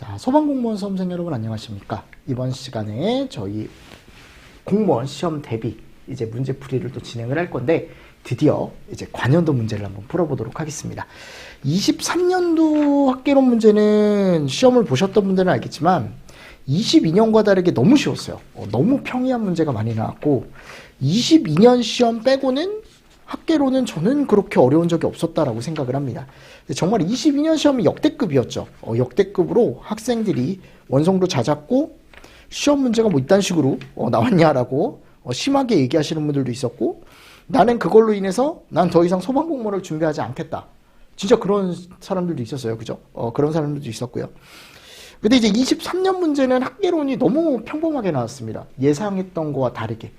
자, 소방공무원 수험생 여러분 안녕하십니까? 이번 시간에 저희 공무원 시험 대비 이제 문제풀이를 또 진행을 할 건데 드디어 이제 관연도 문제를 한번 풀어보도록 하겠습니다. 23년도 학계론 문제는 시험을 보셨던 분들은 알겠지만 22년과 다르게 너무 쉬웠어요. 너무 평이한 문제가 많이 나왔고 22년 시험 빼고는 학계론은 저는 그렇게 어려운 적이 없었다라고 생각을 합니다. 정말 22년 시험이 역대급이었죠. 역대급으로 학생들이 원성도 잦았고 시험 문제가 뭐 이딴 식으로 나왔냐라고 심하게 얘기하시는 분들도 있었고 나는 그걸로 인해서 난 더 이상 소방공무원을 준비하지 않겠다. 진짜 그런 사람들도 있었어요. 그죠? 그런 사람들도 있었고요. 근데 이제 23년 문제는 학계론이 너무 평범하게 나왔습니다. 예상했던 거와 다르게.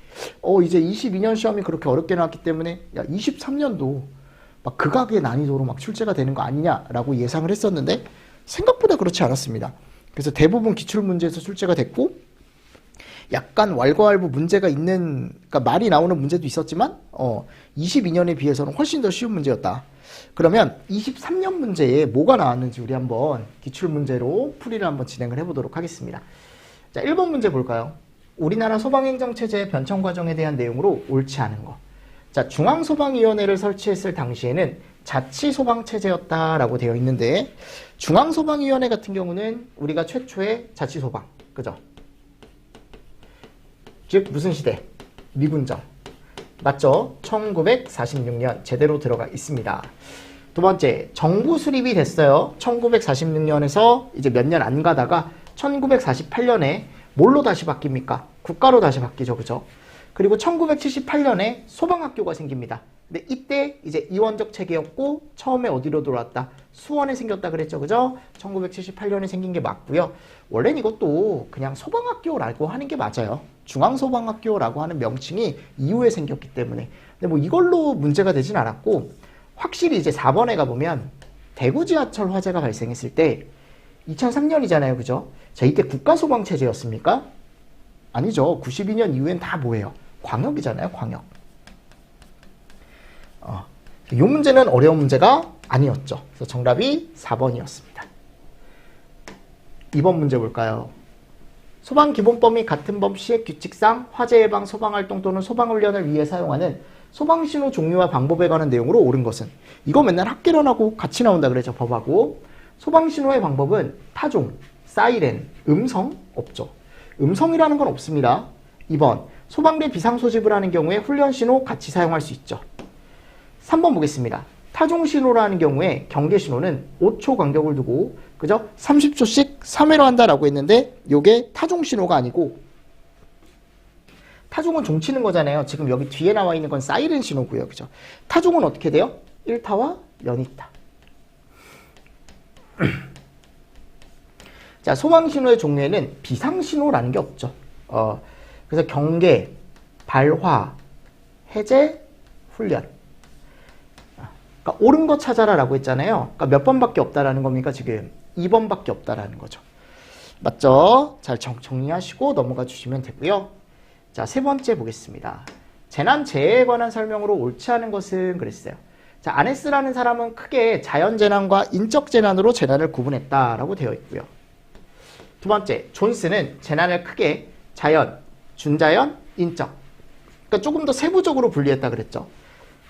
이제 22년 시험이 그렇게 어렵게 나왔기 때문에, 야, 23년도 막 극악의 난이도로 막 출제가 되는 거 아니냐라고 예상을 했었는데, 생각보다 그렇지 않았습니다. 그래서 대부분 기출문제에서 출제가 됐고, 약간 왈가왈부 문제가 있는, 그러니까 말이 나오는 문제도 있었지만, 22년에 비해서는 훨씬 더 쉬운 문제였다. 그러면 23년 문제에 뭐가 나왔는지 우리 한번 기출문제로 풀이를 한번 진행을 해보도록 하겠습니다. 자, 1번 문제 볼까요? 우리나라 소방행정체제의 변천 과정에 대한 내용으로 옳지 않은 거. 자, 중앙소방위원회를 설치했을 당시에는 자치소방체제였다라고 되어 있는데 중앙소방위원회 같은 경우는 우리가 최초의 자치소방, 그죠? 즉 무슨 시대? 미군정. 맞죠? 1946년 제대로 들어가 있습니다. 두 번째, 정부 수립이 됐어요. 1946년에서 이제 몇 년 안 가다가 1948년에 뭘로 다시 바뀝니까? 국가로 다시 바뀌죠. 그죠? 그리고 1978년에 소방학교가 생깁니다. 근데 이때 이제 이원적 체계였고 처음에 어디로 들어왔다? 수원에 생겼다 그랬죠. 그죠? 1978년에 생긴 게 맞고요. 원래는 이것도 그냥 소방학교라고 하는 게 맞아요. 중앙소방학교라고 하는 명칭이 이후에 생겼기 때문에. 근데 뭐 이걸로 문제가 되진 않았고 확실히 이제 4번에 가보면 대구 지하철 화재가 발생했을 때 2003년이잖아요. 그죠? 자, 이때 국가소방체제였습니까? 아니죠. 92년 이후엔 다 뭐예요? 광역이잖아요. 광역. 이 문제는 어려운 문제가 아니었죠. 그래서 정답이 4번이었습니다. 2번 문제 볼까요? 소방기본법 및 같은 법 시행규칙상 화재 예방 소방활동 또는 소방훈련을 위해 사용하는 소방신호 종류와 방법에 관한 내용으로 옳은 것은 이거 맨날 학계론하고 같이 나온다 그랬죠. 법하고. 소방신호의 방법은 타종, 사이렌, 음성 없죠. 음성이라는 건 없습니다. 2번 소방대 비상소집을 하는 경우에 훈련신호 같이 사용할 수 있죠. 3번 보겠습니다. 타종신호라는 경우에 경계신호는 5초 간격을 두고 그죠? 30초씩 3회로 한다라고 했는데 이게 타종신호가 아니고 타종은 종치는 거잖아요. 지금 여기 뒤에 나와 있는 건 사이렌 신호고요. 그죠? 타종은 어떻게 돼요? 1타와 연이타. 자, 소방신호의 종류에는 비상신호라는 게 없죠. 그래서 경계, 발화, 해제, 훈련. 그러니까 옳은 거 찾아라라고 했잖아요. 그러니까 몇 번밖에 없다라는 겁니까? 지금 2번밖에 없다라는 거죠. 맞죠? 잘 정리하시고 넘어가 주시면 되고요. 자, 세 번째 보겠습니다. 재난재해에 관한 설명으로 옳지 않은 것은 그랬어요. 자, 아네스라는 사람은 크게 자연재난과 인적재난으로 재난을 구분했다라고 되어 있고요. 두 번째, 존스는 재난을 크게 자연, 준자연, 인적. 그러니까 조금 더 세부적으로 분리했다 그랬죠.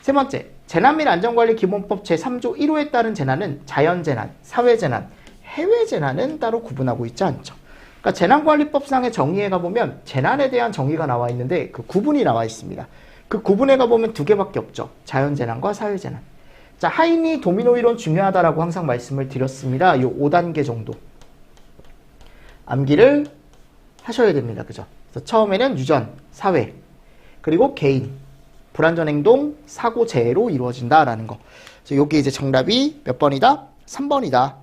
세 번째, 재난 및 안전관리 기본법 제3조 1호에 따른 재난은 자연재난, 사회재난, 해외재난은 따로 구분하고 있지 않죠. 그러니까 재난관리법상의 정의에 가보면 재난에 대한 정의가 나와 있는데 그 구분이 나와 있습니다. 그 구분에 가보면 두 개밖에 없죠. 자연재난과 사회재난. 자, 하이니 도미노 이론 중요하다라고 항상 말씀을 드렸습니다. 이 5단계 정도. 암기를 하셔야 됩니다. 그죠? 그래서 처음에는 유전, 사회, 그리고 개인, 불안전 행동, 사고, 재해로 이루어진다라는 거. 그래서 여기 이제 정답이 몇 번이다? 3번이다.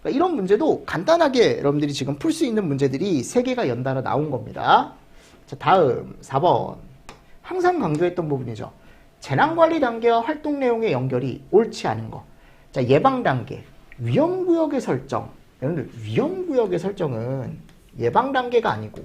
그러니까 이런 문제도 간단하게 여러분들이 지금 풀 수 있는 문제들이 3개가 연달아 나온 겁니다. 자, 다음 4번. 항상 강조했던 부분이죠. 재난관리 단계와 활동 내용의 연결이 옳지 않은 거. 자, 예방 단계, 위험구역의 설정. 여러분들 위험구역의 설정은 예방 단계가 아니고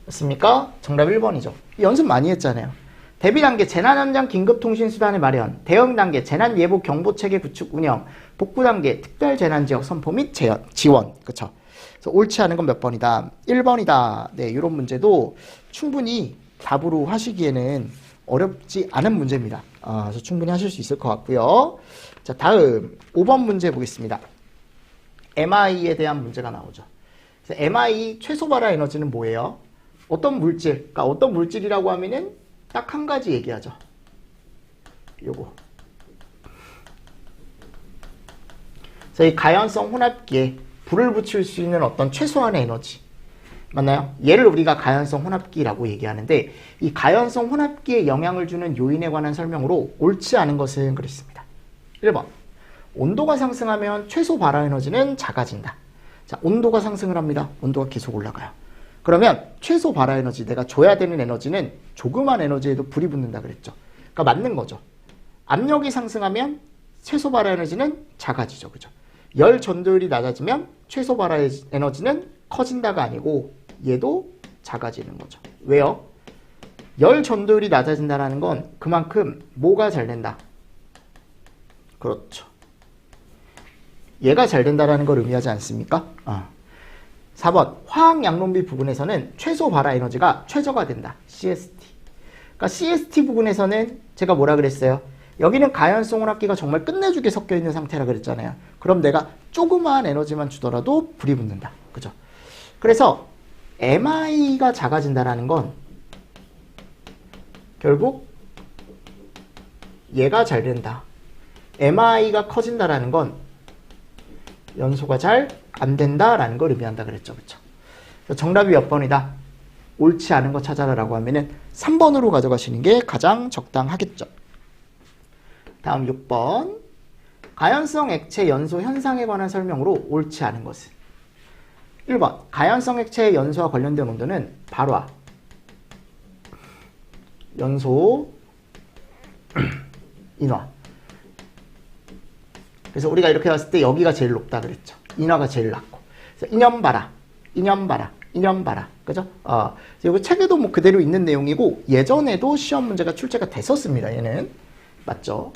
맞습니까? 정답 1번이죠. 연습 많이 했잖아요. 대비 단계 재난 현장 긴급 통신 수단의 마련, 대응 단계 재난 예보 경보 체계 구축 운영, 복구 단계 특별 재난 지역 선포 및 지원. 그렇죠? 그래서 옳지 않은 건 몇 번이다? 1번이다. 네, 이런 문제도 충분히 답으로 하시기에는 어렵지 않은 문제입니다. 그래서 충분히 하실 수 있을 것 같고요. 자, 다음 5번 문제 보겠습니다. MI에 대한 문제가 나오죠. 그래서 MI 최소 발화 에너지는 뭐예요? 어떤 물질, 그러니까 어떤 물질이라고 하면은 딱 한 가지 얘기하죠. 요거. 그래서 이 가연성 혼합기에 불을 붙일 수 있는 어떤 최소한의 에너지. 맞나요? 얘를 우리가 가연성 혼합기라고 얘기하는데 이 가연성 혼합기에 영향을 주는 요인에 관한 설명으로 옳지 않은 것은 그랬습니다. 1번. 온도가 상승하면 최소 발화 에너지는 작아진다. 자, 온도가 상승을 합니다. 온도가 계속 올라가요. 그러면 최소 발화 에너지, 내가 줘야 되는 에너지는 조그만 에너지에도 불이 붙는다 그랬죠. 그러니까 맞는 거죠. 압력이 상승하면 최소 발화 에너지는 작아지죠. 그죠? 열 전도율이 낮아지면 최소 발화 에너지는 커진다가 아니고 얘도 작아지는 거죠. 왜요? 열 전도율이 낮아진다는 건 그만큼 뭐가 잘 된다? 그렇죠. 얘가 잘 된다는 걸 의미하지 않습니까? 4번 화학 양론비 부분에서는 최소 발화 에너지가 최저가 된다. CST. 그러니까 CST 부분에서는 제가 뭐라 그랬어요? 여기는 가연성 혼합기가 정말 끝내주게 섞여 있는 상태라 그랬잖아요. 그럼 내가 조그마한 에너지만 주더라도 불이 붙는다. 그죠? 그래서 MI가 작아진다라는 건 결국 얘가 잘 된다. MI가 커진다라는 건 연소가 잘 안 된다라는 걸 의미한다 그랬죠. 그렇죠? 정답이 몇 번이다? 옳지 않은 거 찾아라라고 하면은 3번으로 가져가시는 게 가장 적당하겠죠. 다음 6번. 가연성 액체 연소 현상에 관한 설명으로 옳지 않은 것은 1번. 가연성 액체의 연소와 관련된 온도는 발화, 연소, 인화. 그래서 우리가 이렇게 봤을 때 여기가 제일 높다 그랬죠. 인화가 제일 낮고. 그래서 인연발화, 인연발화, 인연발화. 그죠? 여기 책에도 뭐 그대로 있는 내용이고 예전에도 시험 문제가 출제가 됐었습니다. 얘는. 맞죠?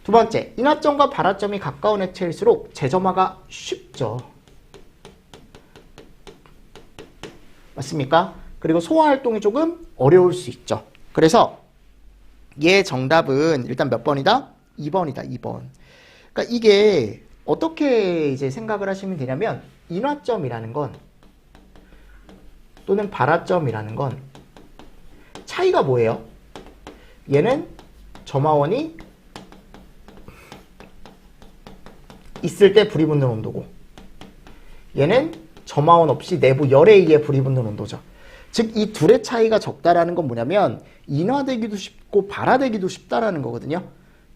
두 번째, 인화점과 발화점이 가까운 액체일수록 재점화가 쉽죠. 맞습니까? 그리고 소화활동이 조금 어려울 수 있죠. 그래서 얘 정답은 일단 몇 번이다? 2번이다. 2번. 그러니까 이게 어떻게 이제 생각을 하시면 되냐면 인화점이라는 건 또는 발화점이라는 건 차이가 뭐예요? 얘는 점화원이 있을 때 불이 붙는 온도고 얘는 점화원 없이 내부 열에 의해 불이 붙는 온도죠. 즉 이 둘의 차이가 적다라는 건 뭐냐면 인화되기도 쉽고 발화되기도 쉽다라는 거거든요.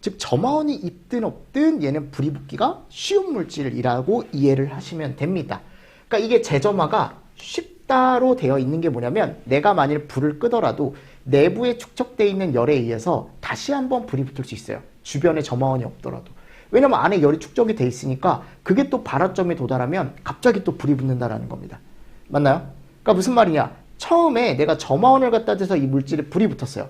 즉 점화원이 있든 없든 얘는 불이 붙기가 쉬운 물질이라고 이해를 하시면 됩니다. 그러니까 이게 재점화가 쉽다로 되어 있는 게 뭐냐면 내가 만일 불을 끄더라도 내부에 축적되어 있는 열에 의해서 다시 한번 불이 붙을 수 있어요. 주변에 점화원이 없더라도. 왜냐면 안에 열이 축적이 돼 있으니까 그게 또 발화점에 도달하면 갑자기 또 불이 붙는다라는 겁니다. 맞나요? 그러니까 무슨 말이냐? 처음에 내가 점화원을 갖다 대서 이 물질에 불이 붙었어요.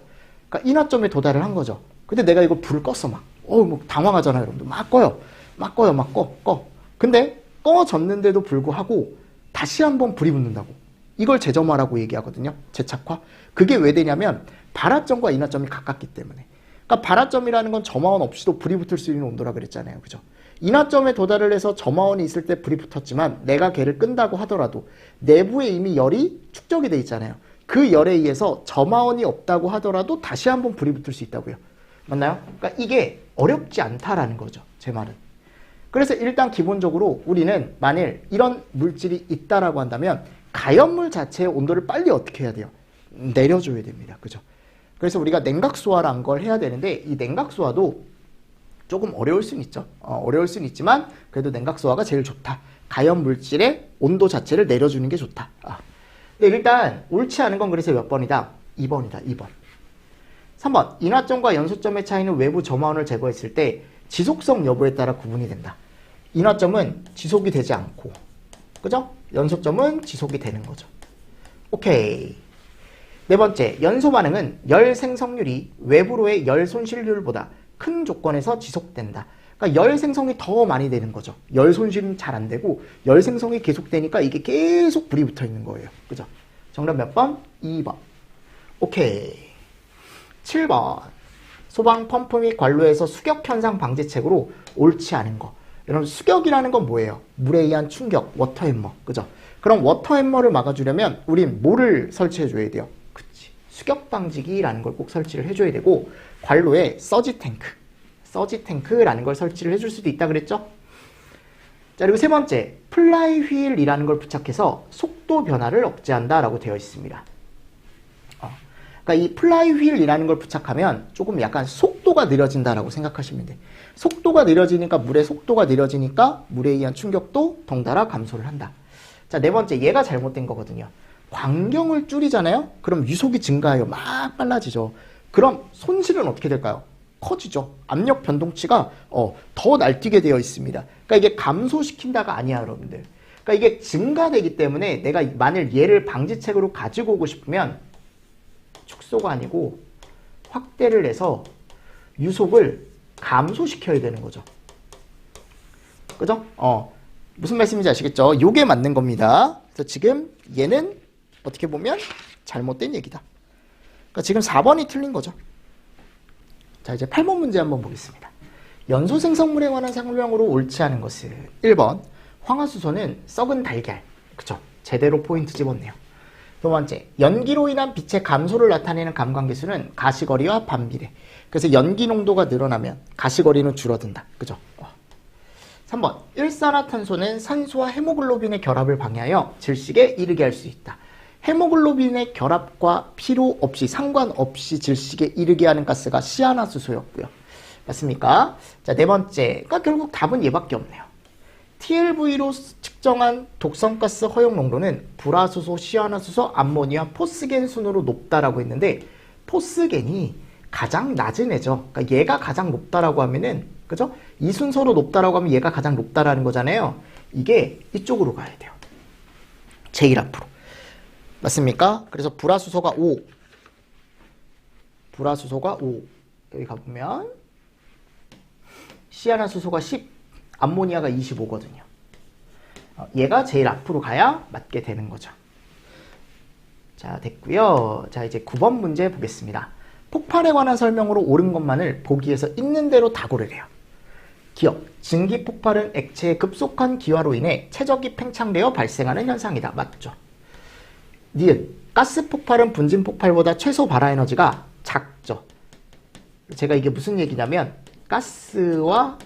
그러니까 인화점에 도달을 한 거죠. 근데 내가 이거 불을 껐어 막. 뭐 당황하잖아요, 여러분들. 막 꺼요. 막 꺼요. 막 꺼. 근데 꺼졌는데도 불구하고 다시 한번 불이 붙는다고. 이걸 재점화라고 얘기하거든요. 재착화. 그게 왜 되냐면 발화점과 인화점이 가깝기 때문에. 그러니까 발화점이라는 건 점화원 없이도 불이 붙을 수 있는 온도라 그랬잖아요. 그죠? 인화점에 도달을 해서 점화원이 있을 때 불이 붙었지만 내가 걔를 끈다고 하더라도 내부에 이미 열이 축적이 돼 있잖아요. 그 열에 의해서 점화원이 없다고 하더라도 다시 한번 불이 붙을 수 있다고요. 맞나요? 그러니까 이게 어렵지 않다라는 거죠. 제 말은. 그래서 일단 기본적으로 우리는 만일 이런 물질이 있다라고 한다면 가연물 자체의 온도를 빨리 어떻게 해야 돼요? 내려줘야 됩니다. 그죠? 그래서 우리가 냉각소화라는 걸 해야 되는데 이 냉각소화도 조금 어려울 수는 있죠. 어려울 수는 있지만 그래도 냉각소화가 제일 좋다. 가연물질의 온도 자체를 내려주는 게 좋다. 근데 일단 옳지 않은 건 그래서 몇 번이다? 2번이다. 2번. 3번. 인화점과 연소점의 차이는 외부 점화원을 제거했을 때 지속성 여부에 따라 구분이 된다. 인화점은 지속이 되지 않고, 그죠? 연소점은 지속이 되는 거죠. 오케이. 네 번째, 연소 반응은 열 생성률이 외부로의 열 손실률보다 큰 조건에서 지속된다. 그러니까 열 생성이 더 많이 되는 거죠. 열 손실은 잘 안 되고 열 생성이 계속되니까 이게 계속 불이 붙어 있는 거예요. 그죠? 정답 몇 번? 2번. 오케이. 7번. 소방 펌프 및 관로에서 수격 현상 방지책으로 옳지 않은 거. 여러분, 수격이라는 건 뭐예요? 물에 의한 충격, 워터 햄머. 그죠? 그럼 워터 햄머를 막아주려면 우린 뭐를 설치해 줘야 돼요? 그치. 수격 방지기라는 걸 꼭 설치를 해줘야 되고, 관로에 서지 탱크라는 걸 설치를 해줄 수도 있다 그랬죠? 자, 그리고 세 번째, 플라이 휠이라는 걸 부착해서 속도 변화를 억제한다라고 되어 있습니다. 그러니까 이 플라이 휠이라는 걸 부착하면 조금 약간 속도가 느려진다라고 생각하시면 돼. 속도가 느려지니까 물의 속도가 느려지니까 물에 의한 충격도 덩달아 감소를 한다. 자, 네 번째, 얘가 잘못된 거거든요. 광경을 줄이잖아요? 그럼 유속이 증가해요. 막 빨라지죠. 그럼 손실은 어떻게 될까요? 커지죠. 압력 변동치가 더 날뛰게 되어 있습니다. 그러니까 이게 감소시킨다가 아니야, 여러분들. 그러니까 이게 증가되기 때문에 내가 만일 얘를 방지책으로 가지고 오고 싶으면 축소가 아니고 확대를 해서 유속을 감소시켜야 되는 거죠. 그죠? 무슨 말씀인지 아시겠죠? 요게 맞는 겁니다. 그래서 지금 얘는 어떻게 보면 잘못된 얘기다. 그러니까 지금 4번이 틀린 거죠. 자, 이제 8번 문제 한번 보겠습니다. 연소 생성물에 관한 설명으로 옳지 않은 것은 1번, 황화수소는 썩은 달걀. 그쵸? 제대로 포인트 집었네요. 두 번째, 연기로 인한 빛의 감소를 나타내는 감광계수는 가시거리와 반비례. 그래서 연기 농도가 늘어나면 가시거리는 줄어든다. 그죠? 3번, 일산화탄소는 산소와 헤모글로빈의 결합을 방해하여 질식에 이르게 할 수 있다. 헤모글로빈의 결합과 필요 없이 상관없이 질식에 이르게 하는 가스가 시아나수소였고요. 맞습니까? 자, 네 번째, 그러니까 결국 답은 얘밖에 없네요. TLV로 측정한 독성가스 허용 농도는 불화수소, 시아나수소, 암모니아, 포스겐 순으로 높다라고 했는데 포스겐이 가장 낮은 애죠. 그러니까 얘가 가장 높다라고 하면은, 그죠? 이 순서로 높다라고 하면 얘가 가장 높다라는 거잖아요. 이게 이쪽으로 가야 돼요. 제일 앞으로. 맞습니까? 그래서 불화수소가 5. 불화수소가 5. 여기 가보면 시아나수소가 10. 암모니아가 25거든요. 얘가 제일 앞으로 가야 맞게 되는 거죠. 자, 됐고요. 자, 이제 9번 문제 보겠습니다. 폭발에 관한 설명으로 옳은 것만을 보기에서 있는 대로 다 고르래요. 기억, 증기 폭발은 액체의 급속한 기화로 인해 최적이 팽창되어 발생하는 현상이다. 맞죠? 니은, 가스 폭발은 분진 폭발보다 최소 발화 에너지가 작죠. 제가 이게 무슨 얘기냐면 가스와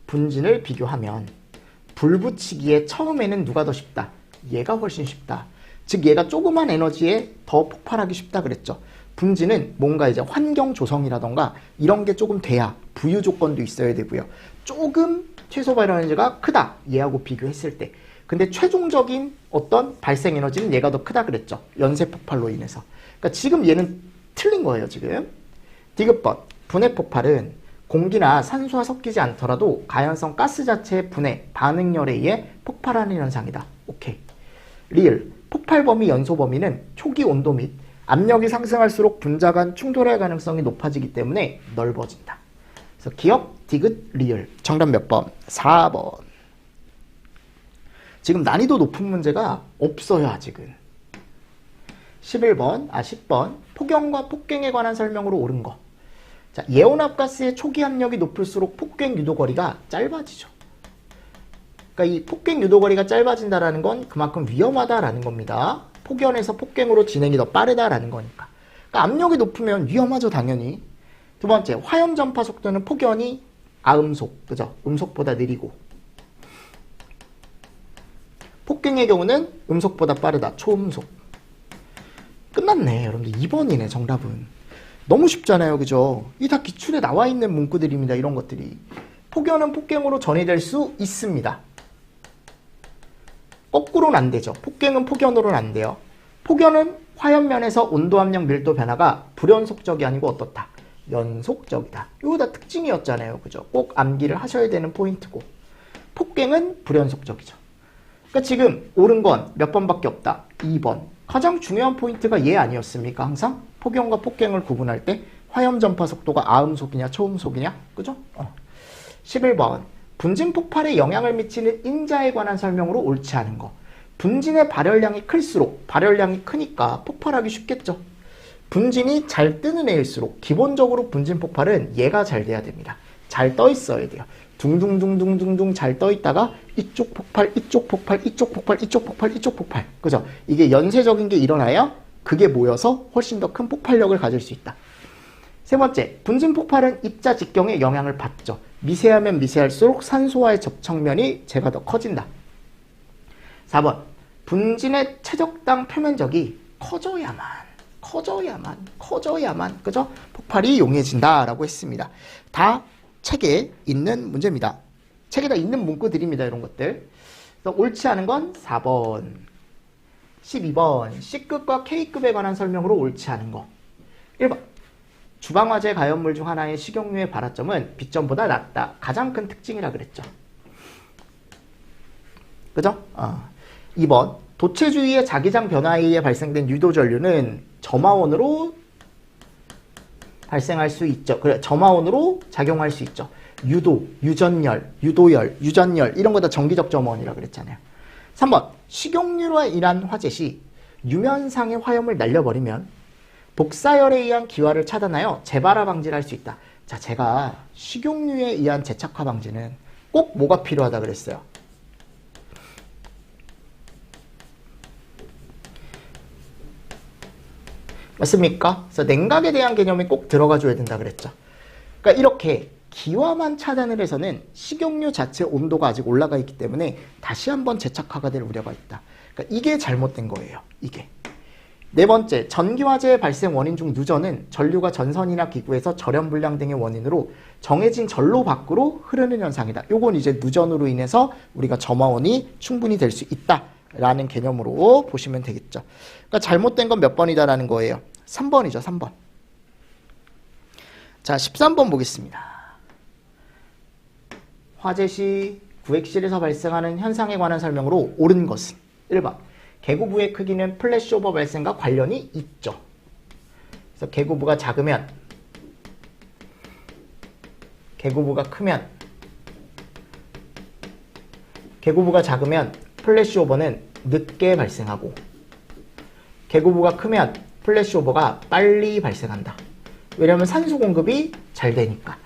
분진을 비교하면 불 붙이기에 처음에는 누가 더 쉽다? 얘가 훨씬 쉽다. 즉 얘가 조그만 에너지에 더 폭발하기 쉽다 그랬죠. 분진은 뭔가 이제 환경 조성이라던가 이런 게 조금 돼야 부유 조건도 있어야 되고요. 조금 최소 발화 에너지가 크다. 얘하고 비교했을 때. 근데 최종적인 어떤 발생 에너지는 얘가 더 크다 그랬죠. 연쇄 폭발로 인해서. 그러니까 지금 얘는 틀린 거예요, 지금. 디귿번. 분해 폭발은 공기나 산소와 섞이지 않더라도 가연성 가스 자체의 분해, 반응열에 의해 폭발하는 현상이다. 오케이. 리을. 폭발 범위, 연소 범위는 초기 온도 및 압력이 상승할수록 분자 간 충돌할 가능성이 높아지기 때문에 넓어진다. 그래서 기억, 디귿, 리을. 정답 몇 번? 4번. 지금 난이도 높은 문제가 없어요, 아직은. 10번. 폭염과 폭갱에 관한 설명으로 옳은 거. 자, 예온압가스의 초기 압력이 높을수록 폭갱 유도거리가 짧아지죠. 그러니까 이 폭갱 유도거리가 짧아진다는 건 그만큼 위험하다라는 겁니다. 폭연에서 폭갱으로 진행이 더 빠르다라는 거니까. 그러니까 압력이 높으면 위험하죠, 당연히. 두 번째, 화염 전파 속도는 폭연이 아음속, 그죠? 음속보다 느리고. 폭갱의 경우는 음속보다 빠르다, 초음속. 끝났네, 여러분들. 2번이네, 정답은. 너무 쉽잖아요, 그죠? 이 다 기출에 나와 있는 문구들입니다, 이런 것들이. 폭연은 폭갱으로 전이될 수 있습니다. 거꾸로는 안 되죠. 폭갱은 폭연으로는 안 돼요. 폭연은 화염면에서 온도, 압력, 밀도 변화가 불연속적이 아니고 어떻다? 연속적이다. 이거 다 특징이었잖아요, 그죠? 꼭 암기를 하셔야 되는 포인트고. 폭갱은 불연속적이죠. 그러니까 지금 옳은 건 몇 번밖에 없다? 2번. 가장 중요한 포인트가 얘 아니었습니까? 항상 폭염과 폭갱을 구분할 때 화염 전파 속도가 아음속이냐 초음속이냐, 그죠? 11번 분진 폭발에 영향을 미치는 인자에 관한 설명으로 옳지 않은 거. 분진의 발열량이 클수록 발열량이 크니까 폭발하기 쉽겠죠. 분진이 잘 뜨는 애일수록 기본적으로 분진 폭발은 얘가 잘 돼야 됩니다. 잘 떠 있어야 돼요. 둥둥둥둥둥둥 잘 떠 있다가 이쪽 폭발, 이쪽 폭발, 이쪽 폭발, 이쪽 폭발, 이쪽 폭발. 그죠? 이게 연쇄적인 게 일어나야 그게 모여서 훨씬 더 큰 폭발력을 가질 수 있다. 세 번째, 분진 폭발은 입자 직경에 영향을 받죠. 미세하면 미세할수록 산소와의 접촉면이 제가 더 커진다. 4번, 분진의 최적당 표면적이 커져야만, 그죠? 폭발이 용이해진다라고 했습니다. 다 책에 있는 문제입니다. 책에다 있는 문구들입니다. 이런 것들. 그래서 옳지 않은 건 4번. 12번. C급과 K급에 관한 설명으로 옳지 않은 거. 1번. 주방화재 가연물 중 하나인 식용유의 발화점은 빛점보다 낮다. 가장 큰 특징이라 그랬죠. 그죠? 2번. 도체주위의 자기장 변화에 의해 발생된 유도전류는 점화원으로 발생할 수 있죠. 그래, 점화원으로 작용할 수 있죠. 유도, 유전열, 유도열, 유전열 이런 거 다 정기적 점화원이라 그랬잖아요. 3번. 식용유로 인한 화재 시 유면상의 화염을 날려버리면 복사열에 의한 기화를 차단하여 재발화 방지를 할 수 있다. 자, 제가 식용유에 의한 재착화 방지는 꼭 뭐가 필요하다 그랬어요? 맞습니까? 그래서 냉각에 대한 개념이 꼭 들어가 줘야 된다 그랬죠. 그러니까 이렇게 기화만 차단을 해서는 식용유 자체 온도가 아직 올라가 있기 때문에 다시 한번 재착화가 될 우려가 있다. 그러니까 이게 잘못된 거예요. 이게. 네 번째, 전기화재의 발생 원인 중 누전은 전류가 전선이나 기구에서 절연 불량 등의 원인으로 정해진 전로 밖으로 흐르는 현상이다. 요건 이제 누전으로 인해서 우리가 점화원이 충분히 될 수 있다라는 개념으로 보시면 되겠죠. 그러니까 잘못된 건 몇 번이다라는 거예요. 3번이죠. 3번. 자, 13번 보겠습니다. 화재 시 구획실에서 발생하는 현상에 관한 설명으로 옳은 것은 1번. 개구부의 크기는 플래시오버 발생과 관련이 있죠. 그래서 개구부가 작으면, 개구부가 크면, 개구부가 작으면 플래시오버는 늦게 발생하고, 개구부가 크면 플래시오버가 빨리 발생한다. 왜냐하면 산소 공급이 잘 되니까.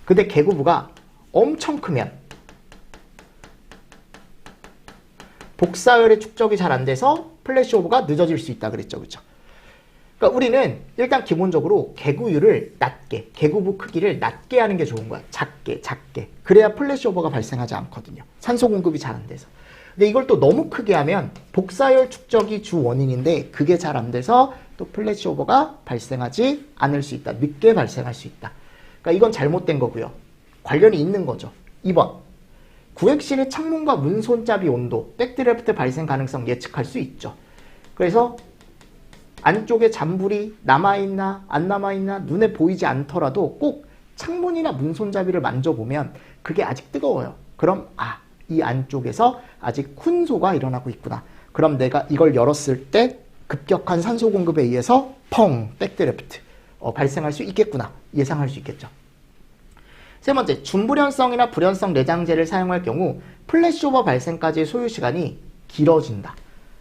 근데 개구부가 엄청 크면 복사열의 축적이 잘 안 돼서 플래시오버가 늦어질 수 있다 그랬죠. 그렇죠? 그러니까 우리는 일단 기본적으로 개구율을 낮게, 개구부 크기를 낮게 하는 게 좋은 거야. 작게. 그래야 플래시오버가 발생하지 않거든요. 산소 공급이 잘 안 돼서. 근데 이걸 또 너무 크게 하면 복사열 축적이 주 원인인데 그게 잘 안 돼서 또 플래시오버가 발생하지 않을 수 있다. 늦게 발생할 수 있다. 그러니까 이건 잘못된 거고요. 관련이 있는 거죠. 2번. 구획실의 창문과 문 손잡이 온도, 백드래프트 발생 가능성 예측할 수 있죠. 그래서 안쪽에 잔불이 남아있나 안 남아있나 눈에 보이지 않더라도 꼭 창문이나 문 손잡이를 만져보면 그게 아직 뜨거워요. 그럼 이 안쪽에서 아직 훈소가 일어나고 있구나. 그럼 내가 이걸 열었을 때 급격한 산소 공급에 의해서 백드래프트 발생할 수 있겠구나. 예상할 수 있겠죠. 세 번째, 준불연성이나 불연성 내장재를 사용할 경우 플래시오버 발생까지의 소요 시간이 길어진다.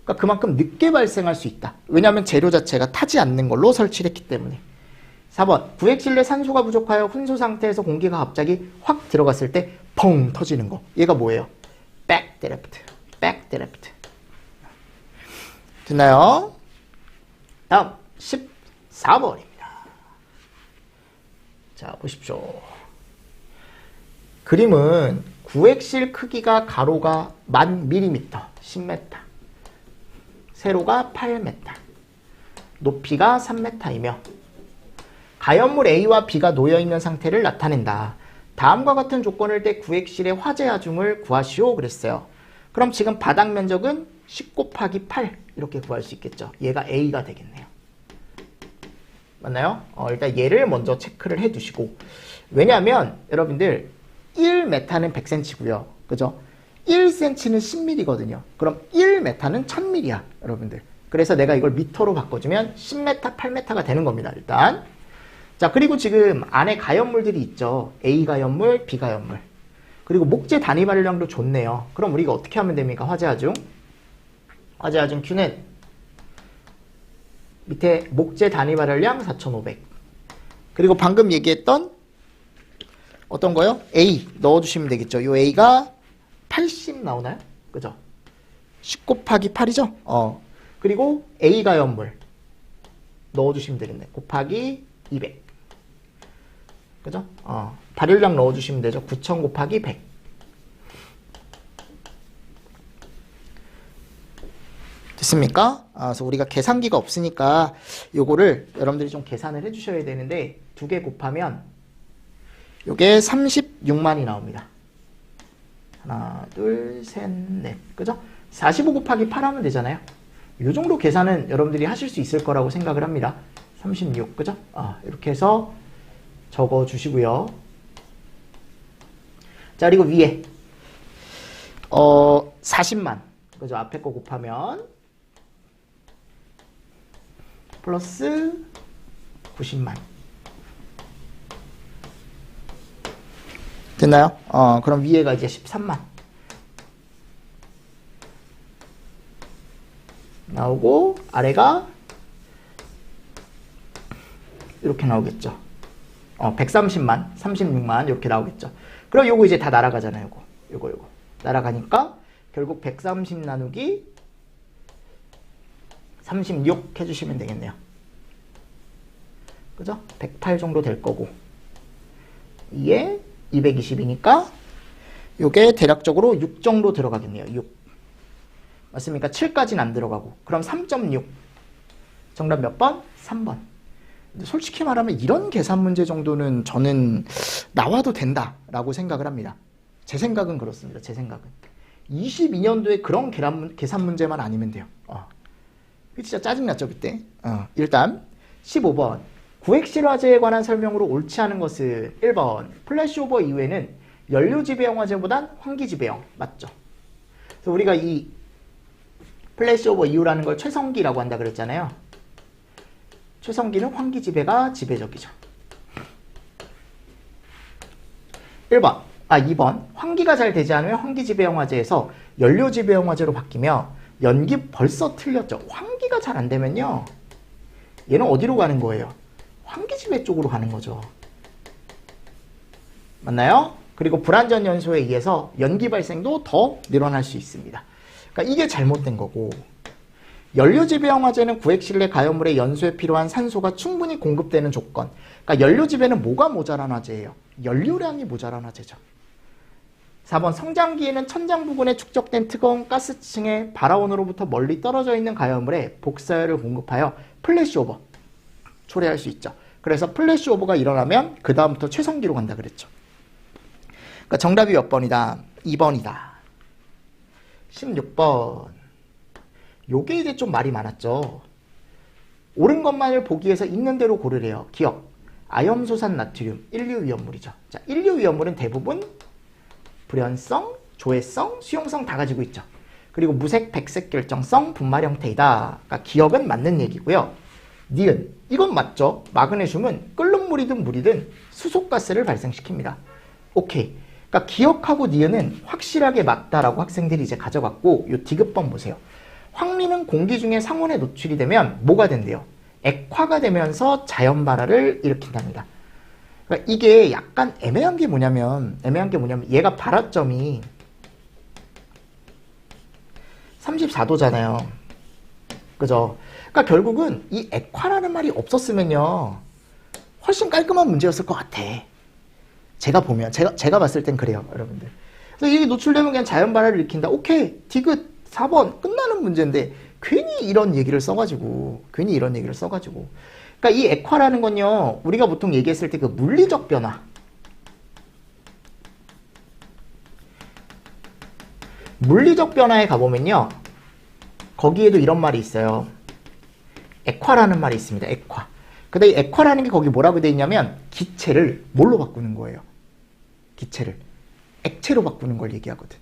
그러니까 그만큼 늦게 발생할 수 있다. 왜냐하면 재료 자체가 타지 않는 걸로 설치를 했기 때문에. 4번, 구획실 내 산소가 부족하여 훈소 상태에서 공기가 갑자기 확 들어갔을 때 펑 터지는 거. 얘가 뭐예요? 백드래프트. 됐나요? 다음 14번입니다. 자, 보십시오. 그림은 구획실 크기가 가로가 1000mm, 10m, 세로가 8m, 높이가 3m이며 가연물 A와 B가 놓여있는 상태를 나타낸다. 다음과 같은 조건을 대 구획실의 화재 하중을 구하시오 그랬어요. 그럼 지금 바닥 면적은 10 곱하기 8 이렇게 구할 수 있겠죠. 얘가 A가 되겠네요. 맞나요? 일단 얘를 먼저 체크를 해두시고, 왜냐하면 여러분들 1m는 100cm고요. 그죠? 1cm는 10mm거든요. 그럼 1m는 1000mm야, 여러분들. 그래서 내가 이걸 미터로 바꿔주면 10m, 8m가 되는 겁니다. 일단. 자, 그리고 지금 안에 가연물들이 있죠. A 가연물, B 가연물. 그리고 목재 단위 발열량도 좋네요. 그럼 우리가 어떻게 하면 됩니까? 화재하중. 화재하중 Q는 밑에 목재 단위 발열량 4500. 그리고 방금 얘기했던 어떤 거요? A 넣어주시면 되겠죠. 요 A가 80 나오나요? 그죠? 10 곱하기 8이죠? 그리고 A 가연물 넣어주시면 되겠네. 곱하기 200. 그죠? 발열량 넣어주시면 되죠. 9000 곱하기 100. 됐습니까? 그래서 우리가 계산기가 없으니까 요거를 여러분들이 좀 계산을 해주셔야 되는데 두 개 곱하면 요게 36만이 나옵니다. 하나, 둘, 셋, 넷. 그죠? 45 곱하기 8 하면 되잖아요. 요 정도 계산은 여러분들이 하실 수 있을 거라고 생각을 합니다. 36. 그죠? 이렇게 해서 적어 주시고요. 자, 그리고 위에 40만. 그죠? 앞에 거 곱하면 플러스 90만. 됐나요? 그럼 위에가 이제 13만 나오고 아래가 이렇게 나오겠죠. 130만, 36만 이렇게 나오겠죠. 그럼 요거 이제 다 날아가잖아요. 요거 날아가니까 결국 130 나누기 36 해주시면 되겠네요. 그죠? 108 정도 될 거고 2에 220이니까 요게 대략적으로 6 정도 들어가겠네요. 6 맞습니까? 7까지는 안 들어가고 그럼 3.6 정답 몇 번? 3번. 솔직히 말하면 이런 계산 문제 정도는 저는 나와도 된다라고 생각을 합니다. 제 생각은 그렇습니다. 제 생각은 22년도에 그런 계산 문제만 아니면 돼요. 진짜 짜증났죠 그때. 일단 15번 구획실 화재에 관한 설명으로 옳지 않은 것은 1번 플래시오버 이후에는 연료지배형 화재보단 환기지배형 맞죠? 그래서 우리가 이 플래시오버 이후라는 걸 최성기라고 한다 그랬잖아요. 최성기는 환기지배가 지배적이죠. 2번 환기가 잘 되지 않으면 환기지배형 화재에서 연료지배형 화재로 바뀌며 연기 벌써 틀렸죠. 환기가 잘 안 되면요 얘는 어디로 가는 거예요? 환기지배 쪽으로 가는 거죠. 맞나요? 그리고 불완전 연소에 의해서 연기 발생도 더 늘어날 수 있습니다. 그러니까 이게 잘못된 거고 연료지배형 화재는 구획실내 가연물의 연소에 필요한 산소가 충분히 공급되는 조건. 그러니까 연료지배는 뭐가 모자란 화재예요? 연료량이 모자란 화재죠. 4번 성장기에는 천장 부근에 축적된 뜨거운 가스층의 발화원으로부터 멀리 떨어져 있는 가연물에 복사열을 공급하여 플래시오버 초래할 수 있죠. 그래서 플래시오버가 일어나면 그 다음부터 최성기로 간다 그랬죠. 그러니까 정답이 몇 번이다? 2번이다. 16번 요게 이제 좀 말이 많았죠. 옳은 것만을 보기 위해서 있는 대로 고르래요. 기억 아염소산 나트륨 1류 위험물이죠. 자, 1류 위험물은 대부분 불연성, 조해성, 수용성 다 가지고 있죠. 그리고 무색, 백색 결정성, 분말 형태이다. 그러니까 기억은 맞는 얘기고요. 니은, 이건 맞죠. 마그네슘은 끓는 물이든 물이든 수소가스를 발생시킵니다. 오케이. 그러니까 기억하고 니은은 확실하게 맞다라고 학생들이 이제 가져갔고 요 디귿번 보세요. 황리는 공기 중에 상온에 노출이 되면 뭐가 된대요? 액화가 되면서 자연 발화를 일으킨답니다. 그러니까 이게 약간 애매한 게 뭐냐면 얘가 발화점이 34도잖아요. 그죠? 그러니까 결국은 이 액화라는 말이 없었으면요 훨씬 깔끔한 문제였을 것 같아. 제가 보면 제가 봤을 땐 그래요, 여러분들. 그래서 이게 노출되면 그냥 자연 발화를 일으킨다. 오케이, 디귿 4번 끝나는 문제인데 괜히 이런 얘기를 써가지고 그러니까 이 액화라는 건요 우리가 보통 얘기했을 때 그 물리적 변화 물리적 변화에 가보면요 거기에도 이런 말이 있어요. 액화라는 말이 있습니다. 액화. 근데 이 액화라는 게 거기 뭐라고 되어 있냐면 기체를 뭘로 바꾸는 거예요? 기체를 액체로 바꾸는 걸 얘기하거든.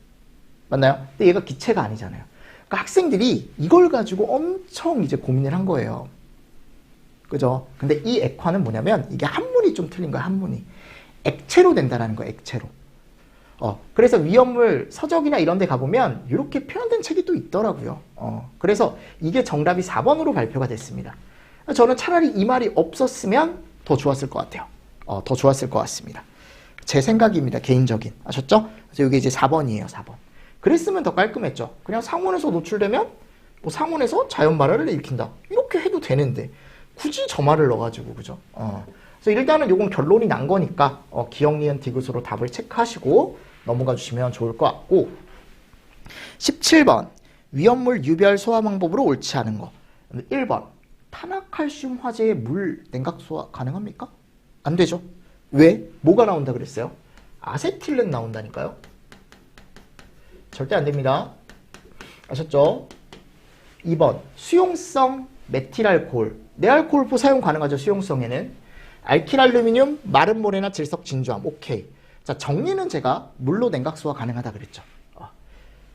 맞나요? 근데 얘가 기체가 아니잖아요. 그러니까 학생들이 이걸 가지고 엄청 이제 고민을 한 거예요. 그죠? 근데 이 액화는 뭐냐면 이게 한문이 좀 틀린 거야, 한문이. 액체로 된다라는 거야, 액체로. 그래서 위험물 서적이나 이런 데 가보면 이렇게 표현된 책이 또 있더라고요. 그래서 이게 정답이 4번으로 발표가 됐습니다. 저는 차라리 이 말이 없었으면 더 좋았을 것 같아요. 더 좋았을 것 같습니다. 제 생각입니다. 개인적인. 아셨죠? 그래서 이게 이제 4번이에요, 4번. 그랬으면 더 깔끔했죠. 그냥 상온에서 노출되면 뭐 상온에서 자연 발화를 일으킨다. 이렇게 해도 되는데 굳이 저 말을 넣어가지고, 그죠? 그래서 일단은 요건 결론이 난 거니까 기역, 니은, 디귿으로 답을 체크하시고 넘어가 주시면 좋을 것 같고 17번 위험물 유별 소화 방법으로 옳지 않은 거 1번 탄화칼슘 화재의 물 냉각 소화 가능합니까? 안 되죠. 왜? 뭐가 나온다 그랬어요? 아세틸렌 나온다니까요. 절대 안 됩니다. 아셨죠? 2번 수용성 메틸알코올 네알코올포 사용 가능하죠. 수용성에는 알킬알루미늄, 마른 모래나 질석 진주암. 오케이. 자, 정리는 제가 물로 냉각 소화 가능하다 그랬죠.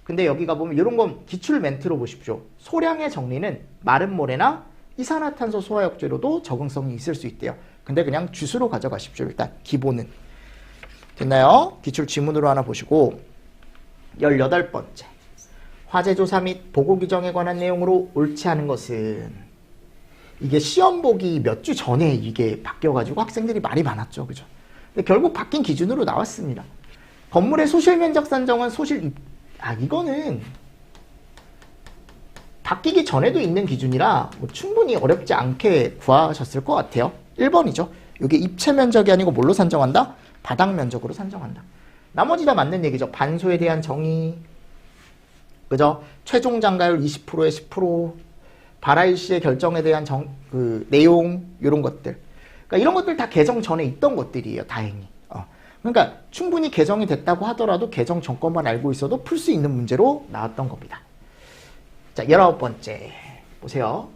근데 여기 가보면 이런 건 기출 멘트로 보십시오. 소량의 정리는 마른 모래나 이산화탄소 소화역제로도 적응성이 있을 수 있대요. 근데 그냥 주스로 가져가십시오. 일단 기본은. 됐나요? 기출 지문으로 하나 보시고 18번째. 화재조사 및 보고 규정에 관한 내용으로 옳지 않은 것은 이게 시험 보기 몇 주 전에 이게 바뀌어가지고 학생들이 말이 많았죠. 그죠? 근데 결국 바뀐 기준으로 나왔습니다. 건물의 소실 면적 산정은 이거는 바뀌기 전에도 있는 기준이라 뭐 충분히 어렵지 않게 구하셨을 것 같아요. 1번이죠. 이게 입체 면적이 아니고 뭘로 산정한다? 바닥 면적으로 산정한다. 나머지 다 맞는 얘기죠. 반소에 대한 정의, 그죠? 최종 장가율 20%에 10%, 발화일시의 결정에 대한 내용, 이런 것들. 그러니까 이런 것들 다 개정 전에 있던 것들이에요, 다행히. 그러니까 충분히 개정이 됐다고 하더라도 개정 전권만 알고 있어도 풀 수 있는 문제로 나왔던 겁니다. 자, 19번째. 보세요.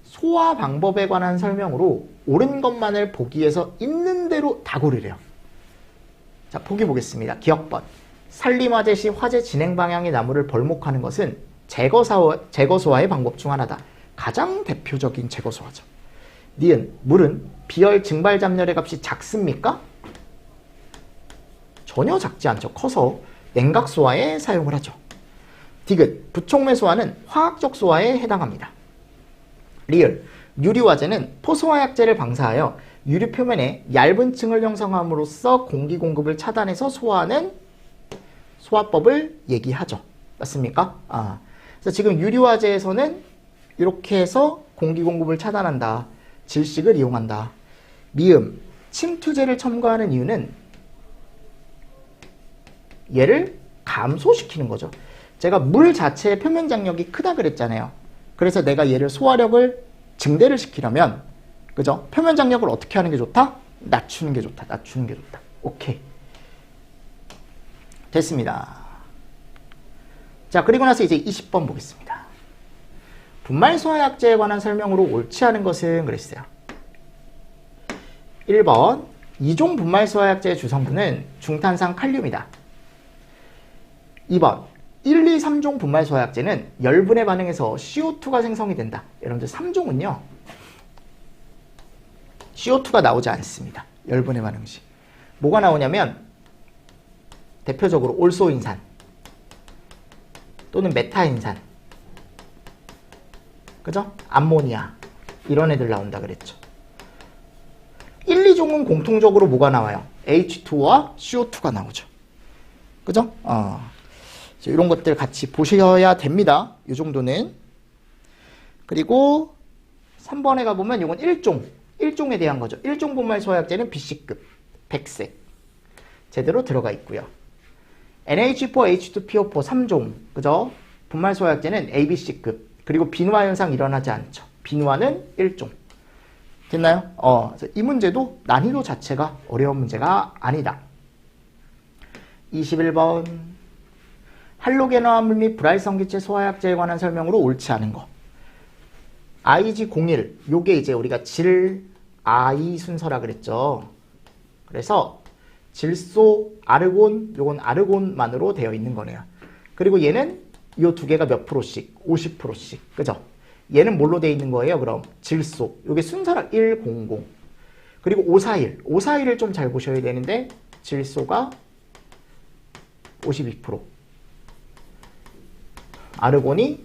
소화 방법에 관한 설명으로 옳은 것만을 보기에서 있는 대로 다 고르래요. 자, 보기 보겠습니다. 기억번. 산림화재 시 화재 진행 방향의 나무를 벌목하는 것은 제거소화의 방법 중 하나다. 가장 대표적인 제거소화죠. 니은, 물은 비열 증발 잡열의 값이 작습니까? 전혀 작지 않죠. 커서 냉각 소화에 사용을 하죠. 디귿, 부촉매 소화는 화학적 소화에 해당합니다. 리을, 유리화재는 포소화약제를 방사하여 유리 표면에 얇은 층을 형성함으로써 공기 공급을 차단해서 소화하는 소화법을 얘기하죠. 맞습니까? 그래서 지금 유리화재에서는 이렇게 해서 공기 공급을 차단한다. 질식을 이용한다. 미음, 침투제를 첨가하는 이유는 얘를 감소시키는 거죠. 제가 물 자체의 표면 장력이 크다 그랬잖아요. 그래서 내가 얘를 소화력을 증대를 시키려면, 그죠? 표면 장력을 어떻게 하는 게 좋다? 낮추는 게 좋다. 낮추는 게 좋다. 오케이. 됐습니다. 자, 그리고 나서 이제 20번 보겠습니다. 분말 소화약제에 관한 설명으로 옳지 않은 것은 그랬어요. 1번, 2종 분말 소화약제의 주성분은 중탄산 칼륨이다. 2번, 1, 2, 3종 분말 소화약제는 열분해 반응해서 CO2가 생성이 된다. 여러분들 3종은요. CO2가 나오지 않습니다. 열분해 반응 시. 뭐가 나오냐면 대표적으로 올소인산 또는 메타인산, 그죠? 암모니아 이런 애들 나온다 그랬죠. 1, 2종은 공통적으로 뭐가 나와요? H2와 CO2가 나오죠. 그죠? 이런 것들 같이 보셔야 됩니다. 이 정도는. 그리고 3번에 가보면 이건 1종에 대한 거죠. 1종 분말 소화약제는 BC급, 백색 제대로 들어가 있고요. NH4, H2PO4 3종, 그죠? 분말 소화약제는 ABC급, 그리고 비누화 현상 일어나지 않죠. 비누화는 1종. 됐나요? 이 문제도 난이도 자체가 어려운 문제가 아니다. 21번. 할로겐화합물 및 불활성기체 소화약제에 관한 설명으로 옳지 않은 거. IG01, 요게 이제 우리가 질, 아이 순서라 그랬죠. 그래서 질소, 아르곤, 요건 아르곤만으로 되어 있는 거네요. 그리고 얘는 요 두 개가 몇 프로씩? 50%씩. 그죠? 얘는 뭘로 돼 있는 거예요? 그럼 질소. 요게 순서랑 100. 그리고 541. 541을 좀 잘 보셔야 되는데 질소가 52%. 아르곤이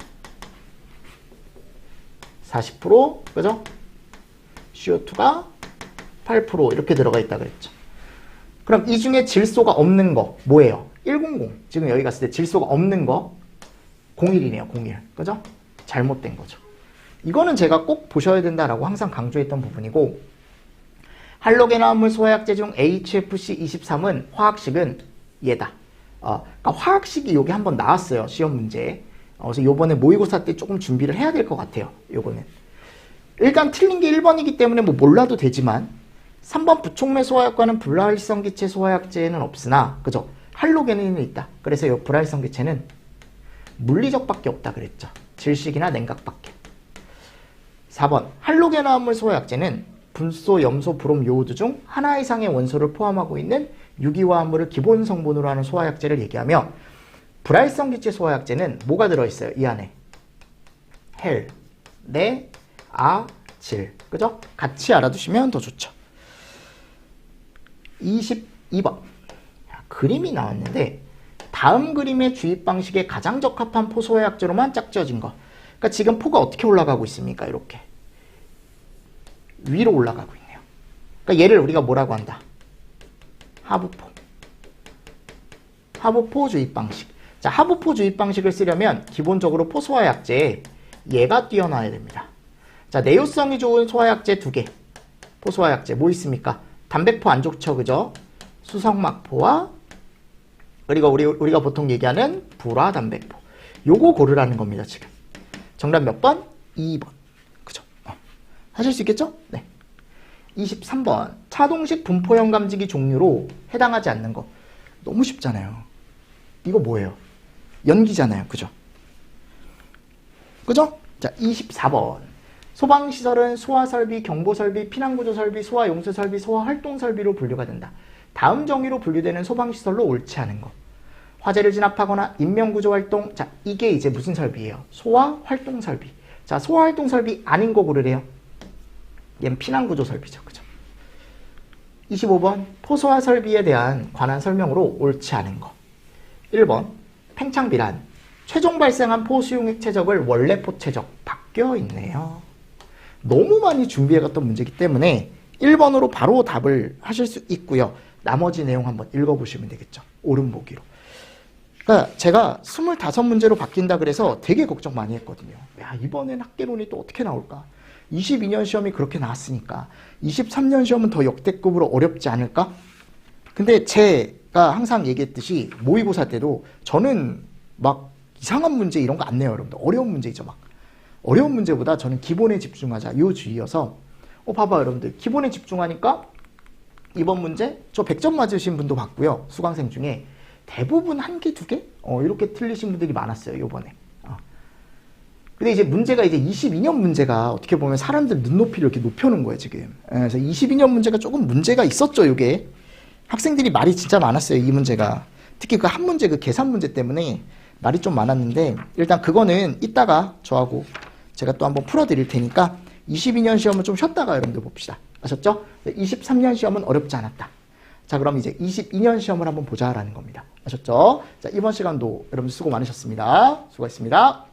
40%. 그죠? CO2가 8% 이렇게 들어가 있다 그랬죠. 그럼 이 중에 질소가 없는 거 뭐예요? 100. 지금 여기 갔을 때 질소가 없는 거 01이네요. 01. 그죠? 잘못된 거죠. 이거는 제가 꼭 보셔야 된다라고 항상 강조했던 부분이고, 할로겐 화합물 소화약제 중 HFC23은 화학식은 얘다. 그러니까 화학식이 여기 한번 나왔어요. 시험 문제에. 그래서 요번에 모의고사 때 조금 준비를 해야 될 것 같아요. 요거는. 일단 틀린 게 1번이기 때문에 뭐 몰라도 되지만 3번 부촉매 소화약과는 불활성기체 소화약제에는 없으나 그죠? 할로겐에는 있다. 그래서 이 불활성기체는 물리적밖에 없다 그랬죠. 질식이나 냉각밖에. 4번 할로겐 화합물 소화약제는 분소, 염소, 브롬, 요오드 중 하나 이상의 원소를 포함하고 있는 유기화합물을 기본 성분으로 하는 소화약제를 얘기하며, 불활성기체 소화약제는 뭐가 들어있어요? 이 안에 헬, 네, 아, 질. 그죠? 같이 알아두시면 더 좋죠. 22번. 그림이 나왔는데 다음 그림의 주입 방식에 가장 적합한 포 소화약제로만 짝지어진 거. 그러니까 지금 포가 어떻게 올라가고 있습니까? 이렇게 위로 올라가고 있네요. 그러니까 얘를 우리가 뭐라고 한다? 하부포. 하부포 주입 방식. 자, 하부포 주입 방식을 쓰려면 기본적으로 포 소화약제에 얘가 뛰어나야 됩니다. 자, 내효성이 좋은 소화약제 2개. 포 소화약제 뭐 있습니까? 담백포 안 좋죠, 그죠? 수성막포와 그리고 우리가 보통 얘기하는 불화 담백포. 요거 고르라는 겁니다, 지금. 정답 몇 번? 2번. 그죠? 하실 수 있겠죠? 네. 23번. 차동식 분포형 감지기 종류로 해당하지 않는 거. 너무 쉽잖아요. 이거 뭐예요? 연기잖아요. 그죠? 그죠? 자, 24번. 소방시설은 소화설비, 경보설비, 피난구조설비, 소화용수설비, 소화활동설비로 분류가 된다. 다음 정의로 분류되는 소방시설로 옳지 않은 거. 화재를 진압하거나 인명구조활동. 자, 이게 이제 무슨 설비예요? 소화활동설비. 자, 소화활동설비 아닌 거 고르래요. 얘는 피난구조설비죠. 그죠? 25번. 포소화설비에 대한 관한 설명으로 옳지 않은 거. 1번. 팽창비란 최종 발생한 포 수용액 최적을 원래 포 최적. 바뀌어 있네요. 너무 많이 준비해갔던 문제이기 때문에 1번으로 바로 답을 하실 수 있고요. 나머지 내용 한번 읽어보시면 되겠죠. 옳은 보기로. 그러니까 제가 25문제로 바뀐다 그래서 되게 걱정 많이 했거든요. 야, 이번엔 학계론이 또 어떻게 나올까? 22년 시험이 그렇게 나왔으니까 23년 시험은 더 역대급으로 어렵지 않을까? 근데 제가 항상 얘기했듯이 모의고사 때도 저는 막 이상한 문제 이런 거 안 내요, 여러분들. 어려운 문제이죠, 막. 어려운 문제보다 저는 기본에 집중하자, 요 주의여서. 봐봐, 여러분들. 기본에 집중하니까 이번 문제 저 100점 맞으신 분도 봤고요. 수강생 중에 대부분 1개, 2개? 이렇게 틀리신 분들이 많았어요, 요번에. 근데 이제 문제가 이제 22년 문제가 어떻게 보면 사람들 눈높이를 이렇게 높여놓은 거예요, 지금. 그래서 22년 문제가 조금 문제가 있었죠, 요게. 학생들이 말이 진짜 많았어요, 이 문제가. 특히 그 한 문제, 그 계산 문제 때문에 말이 좀 많았는데, 일단 그거는 이따가 저하고 제가 또 한번 풀어드릴 테니까 22년 시험은 좀 쉬었다가 여러분들 봅시다. 아셨죠? 23년 시험은 어렵지 않았다. 자, 그럼 이제 22년 시험을 한번 보자라는 겁니다. 아셨죠? 자, 이번 시간도 여러분 수고 많으셨습니다. 수고하셨습니다.